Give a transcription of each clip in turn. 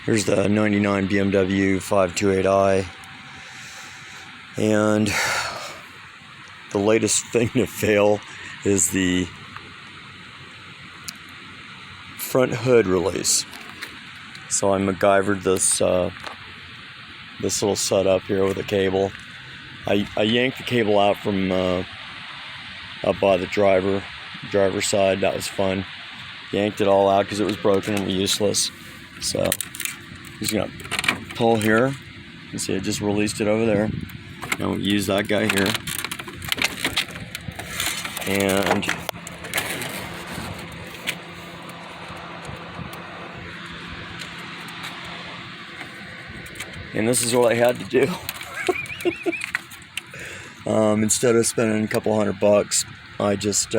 Here's the 99 BMW 528i, and the latest thing to fail is the front hood release. So I McGyvered this little setup here with a cable. I yanked the cable out from up by the driver's side. That was fun. Yanked it all out because it was broken and useless. So just gonna pull here. You see, I just released it over there. Now we'll use that guy here, and this is what I had to do. Instead of spending a couple $100, I just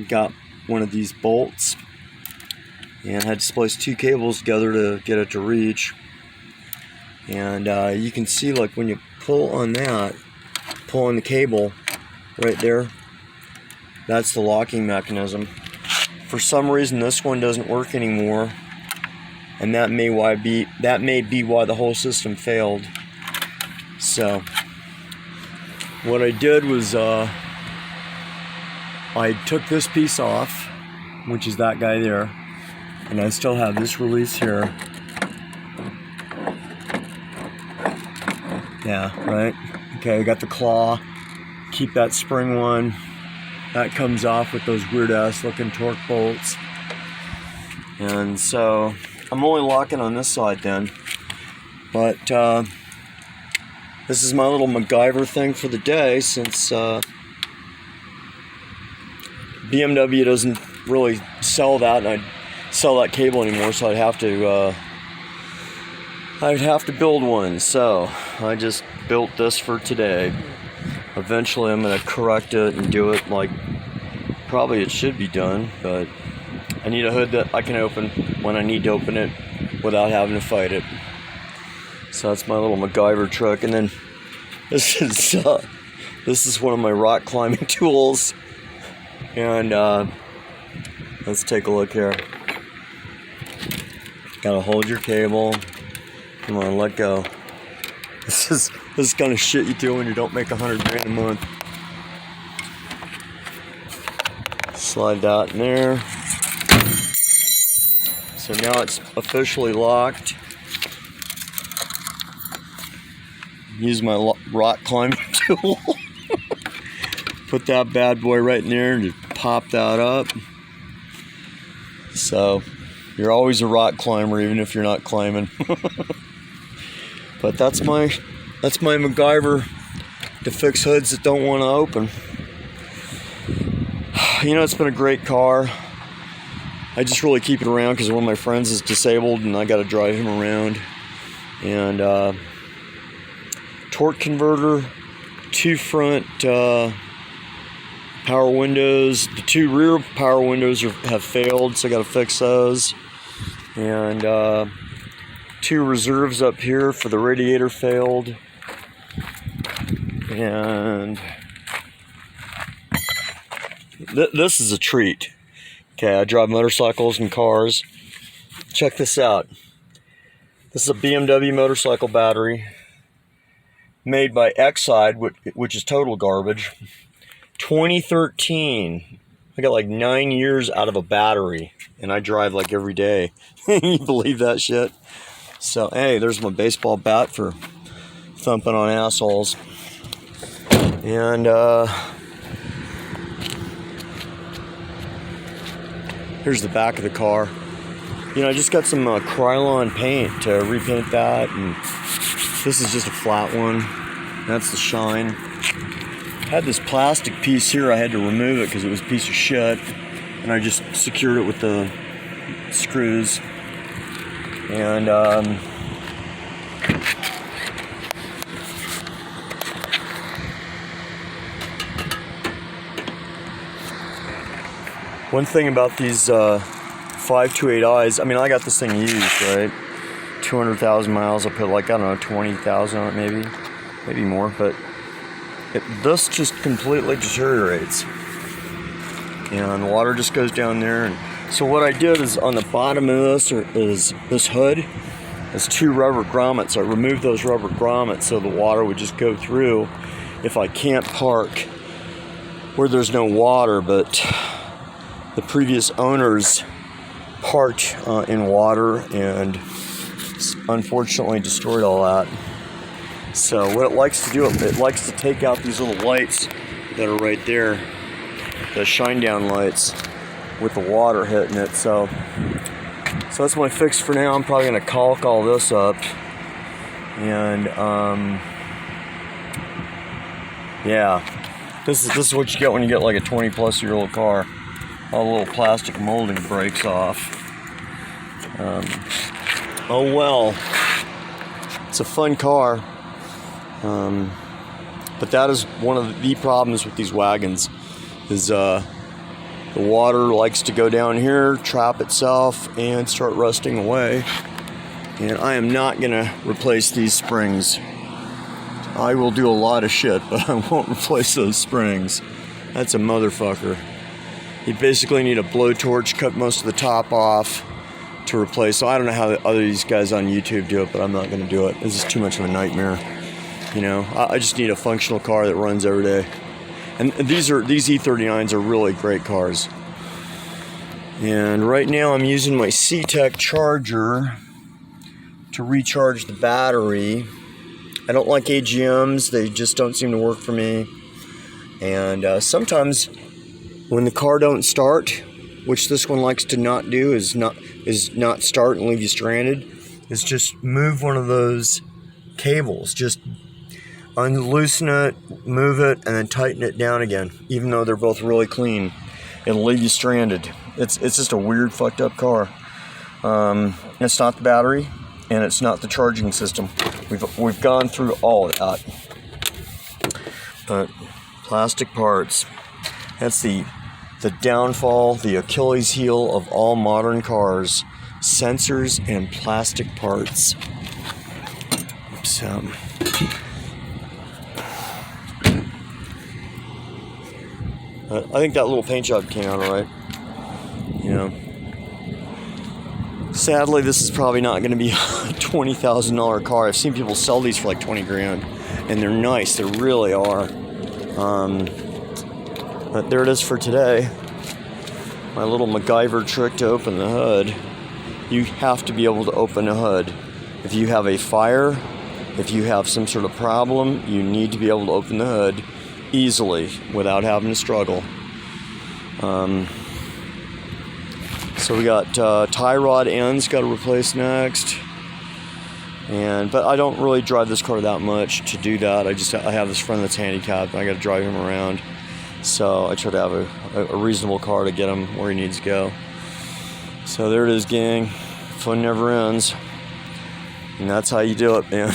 got one of these bolts and had to splice two cables together to get it to reach. And you can see, like, when you pull on the cable right there, that's the locking mechanism. For some reason this one doesn't work anymore, and that may be why the whole system failed. So what I did was I took this piece off, which is that guy there, and I still have this release here. Yeah, right? Okay, I got the claw. Keep that spring one. That comes off with those weird ass looking torque bolts. And so I'm only locking on this side then. But this is my little McGyver thing for the day, since BMW doesn't really sell that, and I'd sell that cable anymore, so I'd have to build one. So I just built this for today. Eventually I'm going to correct it and do it like probably it should be done, but I need a hood that I can open when I need to open it without having to fight it. So that's my little McGyver truck. And then this is one of my rock climbing tools. And let's take a look here. Gotta hold your cable. Come on, let go. This is kind of shit you do when you don't make $100,000 a month. Slide that in there. So now it's officially locked. Use my rock climbing tool. Put that bad boy right in there and just pop that up. So you're always a rock climber, even if you're not climbing. But that's my McGyver to fix hoods that don't want to open. You know, it's been a great car. I just really keep it around because one of my friends is disabled and I got to drive him around. And torque converter, two front power windows. The two rear power windows have failed, so I got to fix those. And two reserves up here for the radiator failed. And this is a treat. Okay, I drive motorcycles and cars. Check this out. This is a BMW motorcycle battery made by Exide, which is total garbage. 2013. I got like 9 years out of a battery, and I drive like every day. You believe that shit? So, hey, there's my baseball bat for thumping on assholes. And here's the back of the car. You know, I just got some Krylon paint to repaint that, and this is just a flat one. That's the shine. I had this plastic piece here. I had to remove it because it was a piece of shit, and I just secured it with the screws. And one thing about these 528i's, I mean, I got this thing used, right? 200,000 miles. I put like, I don't know, 20,000 on it, maybe more, but this just completely deteriorates. And the water just goes down there and So what I did is on the bottom of this is this hood has 2 rubber grommets. I removed those rubber grommets so the water would just go through if I can't park where there's no water, but the previous owners parked in water and unfortunately destroyed all that. So what it likes to do, it likes to take out these little lights that are right there, the shine down lights with the water hitting it. So that's my fix for now. I'm probably gonna caulk all this up, and yeah, this is what you get when you get like a 20-plus-year-old car. All the little plastic molding breaks off. Oh well, it's a fun car. But that is one of the problems with these wagons, is the water likes to go down here, trap itself, and start rusting away. And I am not gonna replace these springs. I will do a lot of shit, but I won't replace those springs. That's a motherfucker. You basically need a blowtorch, cut most of the top off to replace. So I don't know how the other these guys on YouTube do it, but I'm not gonna do it. This is too much of a nightmare. You know, I just need a functional car that runs every day. And these E39s are really great cars. And right now I'm using my C-Tech charger to recharge the battery. I don't like AGMs, they just don't seem to work for me. And sometimes when the car don't start, which this one likes to not do, is not start and leave you stranded, is just move one of those cables. Just unloosen it, move it, and then tighten it down again. Even though they're both really clean, it'll leave you stranded. It's just a weird, fucked up car. It's not the battery, and it's not the charging system. We've gone through all of that. But plastic parts. That's the downfall, the Achilles heel of all modern cars. Sensors and plastic parts. So I think that little paint job came out alright. You know, sadly, this is probably not going to be a $20,000 car. I've seen people sell these for like 20 grand, and they're nice. They really are. But there it is for today. My little McGyver trick to open the hood. You have to be able to open a hood. If you have a fire, if you have some sort of problem, you need to be able to open the hood easily without having to struggle. So we got tie rod ends got to replace next, but I don't really drive this car that much to do that. I have this friend that's handicapped, and I got to drive him around, so I try to have a reasonable car to get him where he needs to go. So there it is, gang. Fun never ends, and that's how you do it, man.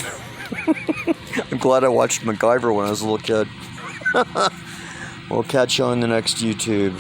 I'm glad I watched McGyver when I was a little kid. We'll catch you on the next YouTube.